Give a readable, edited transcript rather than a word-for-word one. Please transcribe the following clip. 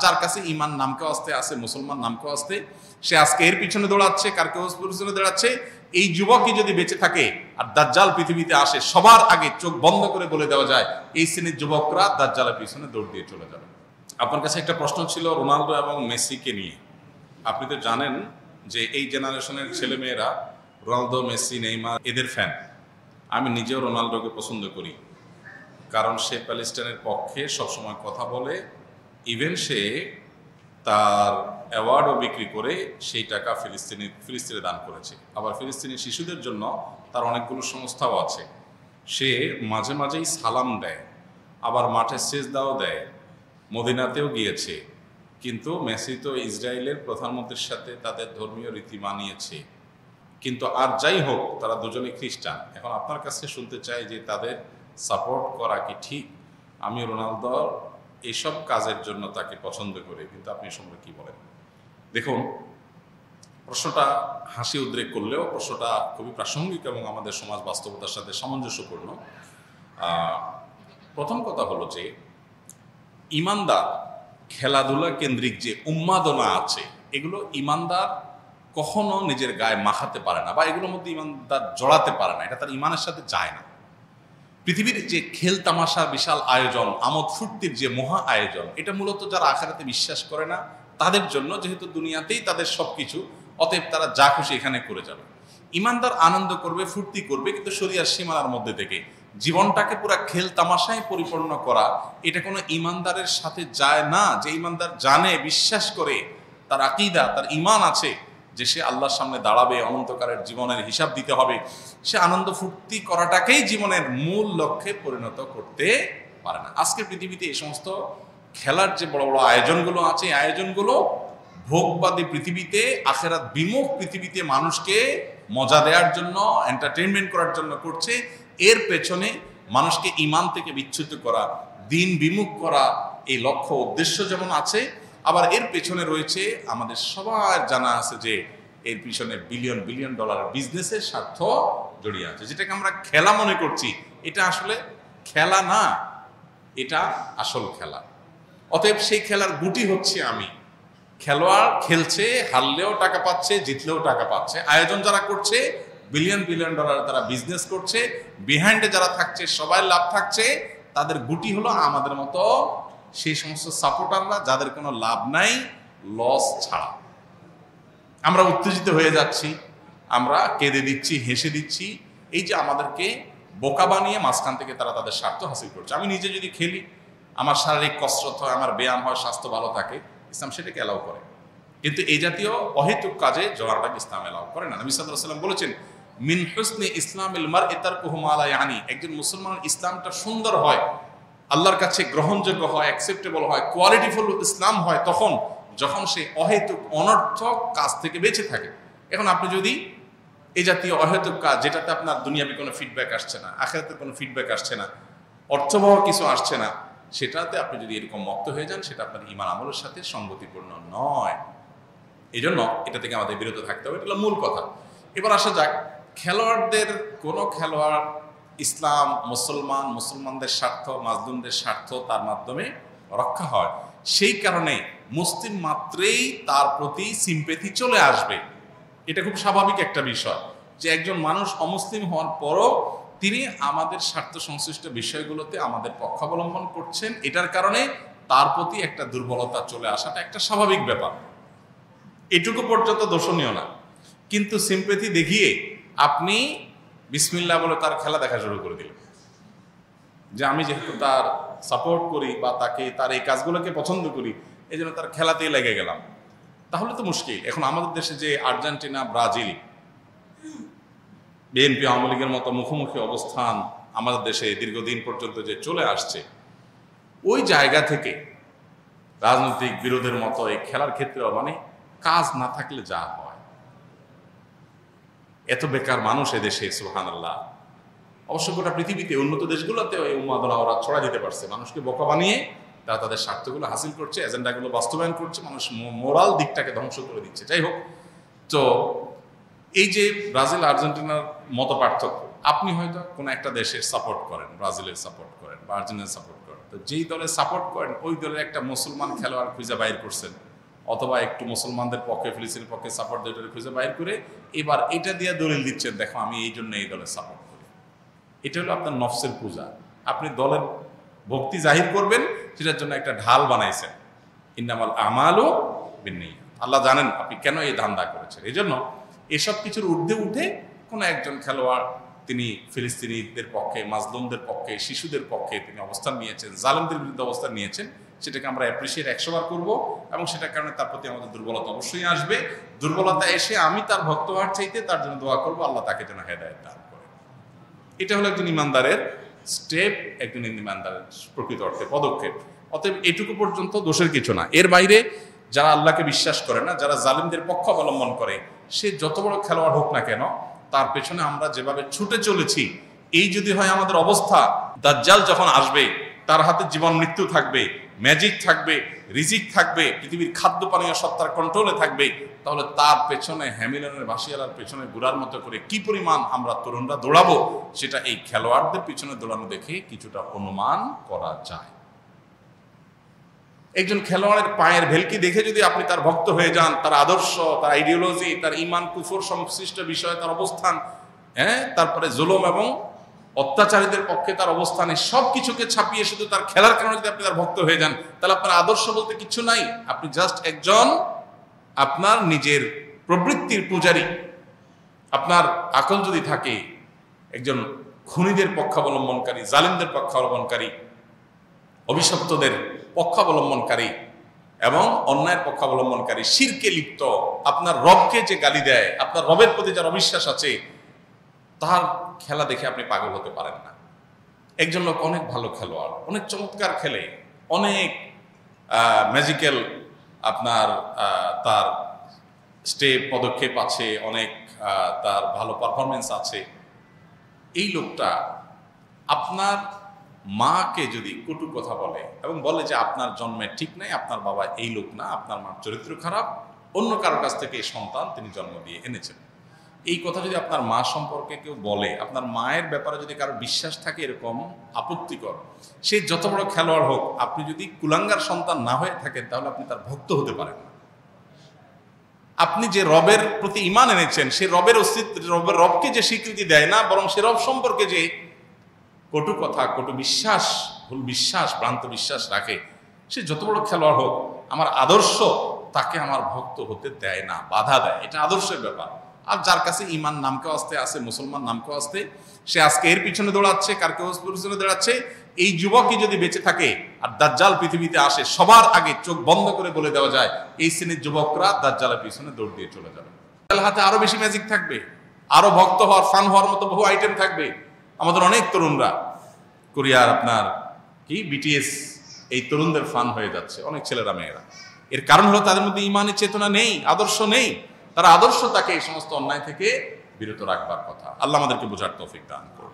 যার কাছে ইমান নামকে আসতে আছে, মুসলমান নামকে আসতে, সে আজকে এর পিছনে দৌড়াচ্ছে, কার কেউ পিছনে দৌড়াচ্ছে। এই যুবকই যদি বেঁচে থাকে আর দাজ্জাল পৃথিবীতে আসে, সবার আগে চোখ বন্ধ করে বলে দেওয়া যায় এই শ্রেণীর যুবকরা দাজ্জালের পিছনে দৌড় দিয়ে চলে যাবে। আপনার কাছে একটা প্রশ্ন ছিল রোনালদো এবং মেসিকে নিয়ে। আপনি তো জানেন যে এই জেনারেশনের ছেলেমেয়েরা রোনালদো, মেসি, নেইমার এদের ফ্যান। আমি নিজেও রোনালদোকে পছন্দ করি, কারণ সে প্যালেস্টাইনের পক্ষে সবসময় কথা বলে। ইভেন সে তার অ্যাওয়ার্ডও বিক্রি করে সেই টাকা ফিলিস্তিনে দান করেছে। আবার ফিলিস্তিনি শিশুদের জন্য তার অনেকগুলো সংস্থাও আছে। সে মাঝে মাঝেই সালাম দেয়, আবার মাঠে সেজদাও দেয়, মদিনাতেও গিয়েছে। কিন্তু মেসি তো ইসরায়েলের প্রধানমন্ত্রীর সাথে তাদের ধর্মীয় রীতি মানিয়েছে। কিন্তু আর যাই হোক, তারা দুজনেই খ্রিস্টান। এখন আপনার কাছে শুনতে চাই যে তাদের সাপোর্ট করা কি ঠিক? আমি রোনালদোর এইসব কাজের জন্য তাকে পছন্দ করি, কিন্তু আপনি এ সম্পর্কে কি বলেন? দেখুন, প্রশ্নটা হাসি উদ্রেক করলেও প্রশ্নটা খুবই প্রাসঙ্গিক এবং আমাদের সমাজ বাস্তবতার সাথে সামঞ্জস্যপূর্ণ। প্রথম কথা হলো যে ইমানদার খেলাধুলা কেন্দ্রিক যে উন্মাদনা আছে, এগুলো ইমানদার কখনো নিজের গায়ে মাখাতে পারে না, বা এগুলোর মধ্যে ইমানদার জড়াতে পারে না। এটা তার ইমানের সাথে যায় না। পৃথিবীর যে খেল তামাশার বিশাল আয়োজন, আমোদ ফুর্তির যে মহা আয়োজন, এটা মূলত যারা আখিরাতে বিশ্বাস করে না তাদের জন্য, যেহেতু দুনিয়াতেই তাদের সবকিছু, অতএব তারা যা খুশি এখানে করে যাবে। ইমানদার আনন্দ করবে, ফুর্তি করবে, কিন্তু শরিয়ার সীমানার মধ্যে থেকে। জীবনটাকে পুরো খেল তামাশায় পরিপূর্ণ করা, এটা কোনো ইমানদারের সাথে যায় না। যে ইমানদার জানে, বিশ্বাস করে, তার আকীদা, তার ঈমান আছে যে সে আল্লাহর সামনে দাঁড়াবে, অনন্তকালের জীবনের হিসাব দিতে হবে, সে আনন্দ ফুর্তি করাটাকেই জীবনের মূল লক্ষ্যে পরিণত করতে পারে না। আজকের পৃথিবীতে এই সমস্ত খেলার যে বড় বড় আয়োজনগুলো আছে, এই আয়োজনগুলো ভোগবাদী পৃথিবীতে, আখিরাত বিমুখ পৃথিবীতে মানুষকে মজা দেওয়ার জন্য, এন্টারটেইনমেন্ট করার জন্য করছে। এর পেছনে মানুষকে ঈমান থেকে বিচ্যুত করা, দিন বিমুখ করা, এই লক্ষ্য উদ্দেশ্য যেমন আছে, আবার এর পেছনে রয়েছে, আমাদের সবার জানা আছে যে এর পিছনে বিলিয়ন বিলিয়ন ডলারের বিজনেসের স্বার্থ জড়িয়ে আছে। যেটাকে আমরা খেলা মনে করছি, এটা আসলে খেলা না, এটা আসল খেলা। অতএব সেই খেলার গুটি হচ্ছে আমি। খেলোয়াড় খেলছে, হারলেও টাকা পাচ্ছে, জিতলেও টাকা পাচ্ছে। আয়োজন যারা করছে, বিলিয়ন বিলিয়ন ডলার তারা বিজনেস করছে, বিহাইন্ডে যারা থাকছে সবাই লাভ থাকছে। তাদের গুটি হলো আমাদের মতো সেই সমস্ত সাপোর্টাররা যাদের কোনো লাভ নাই, লস ছাড়া। আমরা উত্তেজিত হয়ে যাচ্ছি, আমরা কেঁদে দিচ্ছি, হেসে দিচ্ছি। এই যে আমাদেরকে বোকা বানিয়ে মাঝখান থেকে তারা তাদের স্বার্থ হাসিল করছে। আমি নিজে যদি খেলি, আমার শারীরিক কসরত হয়, আমার ব্যায়াম হয়, স্বাস্থ্য ভালো থাকে, ইসলাম সেটাকে অ্যালাউ করে। কিন্তু এই জাতীয় অহেতুক কাজে জড়াটাকে ইসলাম অ্যালাউ করে না। নবী সাল্লাল্লাহু আলাইহি ওয়াসাল্লাম বলেছেন, মিন হুসনি ইসলামিল মারই তারকুহু মা লা ইয়ানি। একজন মুসলমানের ইসলামটা সুন্দর হয়, আল্লাহর কাছে গ্রহণযোগ্য হয়, অ্যাকসেপ্টেবল হয়, কোয়ালিটিফুল ইসলাম হয় তখন যখন সে অহেতুক অনর্থক কাজ থেকে বেঁচে থাকে। এখন আপনি যদি এই জাতীয় অহেতুক কাজ, যেটাতে আপনার দুনিয়াবি কোনো ফিডব্যাক আসছে না, আখিরাতের কোনো ফিডব্যাক আসছে না, অর্থবহ কিছু আসছে না, সেটাতে আপনি যদি এরকম মত্ত হয়ে যান, সেটা আপনার ঈমান আমলের সাথে সঙ্গতিপূর্ণ নয়। এই জন্য এটা থেকে আমাদের বিরত থাকতে হবে। এটা হলো মূল কথা। এবার আসা যাক, খেলোয়াড়দের কোনো খেলোয়াড় ইসলাম, মুসলমান, মুসলমানদের স্বার্থ, মাজলুমদের স্বার্থ তার মাধ্যমে রক্ষা হয়। সেই কারণে মুসলিম মাত্রেই তার প্রতি সিম্পেথি চলে আসবে। এটা খুব স্বাভাবিক একটা বিষয় যে একজন মানুষ অমুসলিম হওয়ার পরও তিনি আমাদের স্বার্থ সংশ্লিষ্ট বিষয়গুলোতে আমাদের পক্ষাবলম্বন করছেন। এটার কারণে তার প্রতি একটা দুর্বলতা চলে আসাটা একটা স্বাভাবিক ব্যাপার, এটুকু পর্যন্ত দোষণীয় না। কিন্তু সিম্পেথি দেখিয়ে আপনি বিসমিল্লাহ বলে তার খেলা দেখা শুরু করে দিলেন, যে আমি যেহেতু তার সাপোর্ট করি বা তাকে, তার এই কাজগুলোকে পছন্দ করি, এই জন্য তার খেলাতেই লেগে গেলাম, তাহলে তো মুশকিল। এখন আমাদের দেশে যে আর্জেন্টিনা, ব্রাজিল, বিএনপি, আওয়ামী লীগের মতো মুখোমুখি অবস্থান আমাদের দেশে দীর্ঘদিন পর্যন্ত যে চলে আসছে, ওই জায়গা থেকে রাজনৈতিক বিরোধের মতো এই খেলার ক্ষেত্রেও মানে কাজ না থাকলে যা হয়, এত বেকার মানুষ এদেশে, সুবহানাল্লাহ। অবশ্য গোটা পৃথিবীতে উন্নত দেশগুলোতেও এই উন্মাদনা ওরা ছড়া দিতে পারছে। মানুষকে বোকা বানিয়ে তারা তাদের স্বার্থগুলো হাসিল করছে, এজেন্ডাগুলো বাস্তবায়ন করছে, মানুষ মোরাল দিকটাকে ধ্বংস করে দিচ্ছে। যাই হোক, তো এই যে ব্রাজিল আর্জেন্টিনার মতো পার্থক্য, আপনি হয়তো কোনো একটা দেশের সাপোর্ট করেন, ব্রাজিলের সাপোর্ট করেন বা আর্জেন্টিনার সাপোর্ট করেন, তো যেই দলে সাপোর্ট করেন ওই দলের একটা মুসলমান খেলোয়াড় খুঁজে বাইর করছেন, অথবা একটু মুসলমানদের পক্ষে ফিলিস্তিনের পক্ষে সাপোর্ট দুইটারে খুঁজে বাইর করে এবার এটা দিয়ে দলিল দিচ্ছেন, দেখো আমি এই জন্য এই দলে সাপোর্ট করি। এটা হলো আপনার নফসের পূজা। আপনি দলের ভক্তি জাহির করবেন, সেটার জন্য একটা ঢাল বানাইছেন। ইন্নামাল আমালু বিন্নিয়াত। আল্লাহ জানেন আপনি কেন এই ধান্দা করেছেন। এই জন্য এসব কিছুর ঊর্ধ্বে উঠে কোনো একজন খেলোয়াড় তিনি ফিলিস্তিনিদের পক্ষে, মাজলুমদের পক্ষে, শিশুদের পক্ষে তিনি অবস্থান নিয়েছেন, জালেমদের বিরুদ্ধে অবস্থান নিয়েছেন, সেটাকে আমরা অ্যাপ্রিসিয়েট 100 বার করবো, এবং সেটার কারণে তার প্রতি আমাদের দুর্বলতা অবশ্যই আসবে। দুর্বলতা এসে আমি তার ভক্ত হওয়ার চাইতে তার জন্য দোয়া করবো, আল্লাহ তাকে যেন হেদায়েত দান করে। এটা হলো একজন ইমানদারের স্টেপ, একজন ইমানদারের প্রকৃত অর্থে পদক্ষেপ। অতএব এটুকু পর্যন্ত দোষের কিছু না। এর বাইরে যারা আল্লাহকে বিশ্বাস করে না, যারা জালিমদের পক্ষ অবলম্বন করে, সে যত বড় খেলোয়াড় হোক না কেন, তার পেছনে আমরা যেভাবে ছুটে চলেছি, এই যদি হয় আমাদের অবস্থা, দাজ্জাল যখন আসবে তার হাতে জীবন মৃত্যু থাকবে, ম্যাজিক থাকবে, রিজিক থাকবে, পৃথিবীর খাদ্য পানীয় সব তার কন্ট্রোলে থাকবে, তাহলে তার পেছনে হ্যামিলনের বাসিয়ালার পেছনে ঘোরার মতো করে কি পরিমাণ আমরা তরুণরা দৌড়াবো, সেটা এই খেলোয়াড়দের পিছনে দৌড়ানো দেখে কিছুটা অনুমান করা যায়। একজন খেলোয়াড়ের পায়ের ভেলকি দেখে যদি আপনি তার ভক্ত হয়ে যান, তার আদর্শ, তার আইডিওলজি, তার ইমান কুফর সংশ্লিষ্ট বিষয়ে তার অবস্থান, তারপরে জুলুম এবং অত্যাচারীদের পক্ষে তার অবস্থানে, সব কিছুকে ছাপিয়ে শুধু তার খেলার কারণে যদি আপনি তার ভক্ত হয়ে যান, তাহলে আপনার আদর্শ বলতে কিছু নাই। আপনি জাস্ট একজন আপনার নিজের প্রবৃত্তির পূজারী। আপনার আকল যদি থাকে, একজন খুনিদের পক্ষাবলম্বনকারী, জালিমদের পক্ষাবলম্বনকারী, অভিশপ্তদের পক্ষাবলম্বনকারী এবং অন্যায়ের পক্ষাবলম্বনকারী, শিরকে লিপ্ত, আপনার রবকে যে গালি দেয়, আপনার রবের প্রতি যার অবিশ্বাস আছে, তার খেলা দেখে আপনি পাগল হতে পারেন না। একজন লোক অনেক ভালো খেলোয়াড়, অনেক চমৎকার খেলে, অনেক ম্যাজিক্যাল আপনার তার স্টেপ পদক্ষেপ আছে, অনেক তার ভালো পারফরমেন্স আছে। এই লোকটা আপনার মাকে যদি কটু কথা বলে এবং বলে যে আপনার জন্মে ঠিক নাই, আপনার বাবা এই লোক না, আপনার মার চরিত্র খারাপ, অন্য কারোর কাছ থেকে এই সন্তান তিনি জন্ম দিয়ে এনেছেন, এই কথা যদি আপনার মা সম্পর্কে কেউ বলে, আপনার মায়ের ব্যাপারে যদি কারো বিশ্বাস থাকে এরকম আপত্তিকর, সে যত বড় খেলোয়াড় হোক, আপনি যদি কুলাঙ্গার সন্তান না হয়ে থাকেন, তাহলে আপনি তার ভক্ত হতে পারেন না। আপনি যে রবের প্রতি ঈমান এনেছেন, সে রবের অস্তিত্ব, রবকে যে স্বীকৃতি দেয় না, বরং সে রব সম্পর্কে যে কটু কথা, কটু বিশ্বাস, ভুল বিশ্বাস, ভ্রান্ত বিশ্বাস রাখে, সে যত বড় খেলোয়াড় হোক, আমার আদর্শ তাকে আমার ভক্ত হতে দেয় না, বাধা দেয়। এটা আদর্শের ব্যাপার। আর যার কাছে ঈমান নামকে আসতে আছে, মুসলমান নামকে আসতে, সে আজকে এর পিছনে দৌড়াচ্ছে, কার কেউ পিছনে দৌড়াচ্ছে। এই যুবকই যদি বেঁচে থাকে আর দাজ্জাল পৃথিবীতে আসে, সবার আগে চোখ বন্ধ করে বলে দেওয়া যায় এই শ্রেণীর যুবকরা দাজ্জালের পিছনে দৌড় দিয়ে চলে যাবে। তার হাতে আরো বেশি ম্যাজিক থাকবে, আরো ভক্ত হওয়ার, ফান হওয়ার মতো বহু আইটেম থাকবে। আমাদের অনেক তরুণরা কোরিয়ার আপনার কি বিটিএস, এই তরুণদের ফান হয়ে যাচ্ছে, অনেক ছেলেরা মেয়েরা। এর কারণ হলো তাদের মধ্যে ঈমানের চেতনা নেই, আদর্শ নেই। তারা আদর্শ তাকে এই সমস্ত অন্যায় থেকে বিরত রাখবার কথা। আল্লাহ আমাদেরকে বোঝার তৌফিক দান করুন।